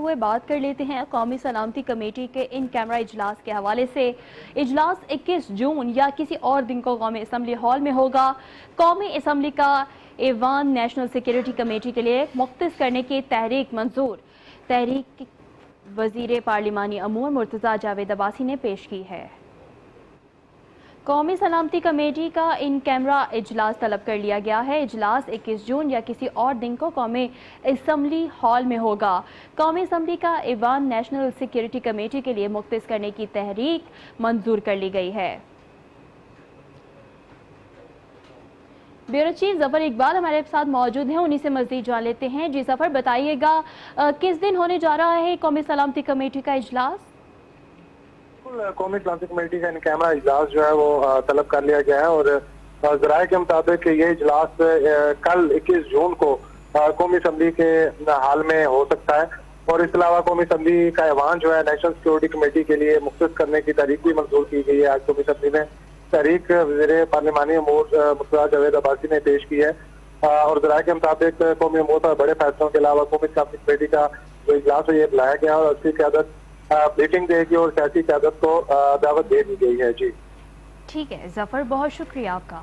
हुए बात कर लेते हैं कौमी सलामती कमेटी के इन कैमरा इजलास के हवाले से। इजलास 21 जून या किसी और दिन को कौमी असम्बली हॉल में होगा। कौमी असम्बली का ऐवान नेशनल सिक्योरिटी कमेटी के लिए मुख्तस करने की तहरीक मंजूर। तहरीक वजीर पार्लिमानी अमूर मुर्तजा जावेद अब्बासी ने पेश की है। कौमी सलामती कमेटी का इन कैमरा इजलास तलब कर लिया गया है। इजलास 21 जून या किसी और दिन को कौमी असम्बली हॉल में होगा। कौमी असम्बली का ऐवान नेशनल सिक्योरिटी कमेटी के लिए मुख्तस करने की तहरीक मंजूर कर ली गई है। ब्यूरो चीफ जफर इकबाल हमारे साथ मौजूद हैं, उन्हीं से मजीद जान लेते हैं। जी जफर, बताइएगा किस दिन होने जा रहा है कौमी सलामती कमेटी का इजलास? कौमी सलामती कमेटी का इन कैमरा इजलास जो है वो तलब कर लिया गया है और जराये के मुताबिक ये इजलास कल 21 जून को कौमी असम्बली के हाल में हो सकता है। और इसके अलावा कौमी असम्बली का ऐवान जो है नेशनल सिक्योरिटी कमेटी के लिए मुख्तस करने की तारीख भी मंजूर की गई है। आज कौमी असम्बली में तारीख वज़ीर पार्लिमानी अमूर मुर्तजा जावेद अब्बासी ने पेश की है और जराये के मुताबिक कौमी अमूर पर बड़े फैसलों के अलावा कौमी सलामती कमेटी का जो इजलास है ये बुलाया गया और उसकी क़यादत मीटिंग देगी और सियासी क़यादत को दावत दे दी गई है। जी ठीक है जफर, बहुत शुक्रिया आपका।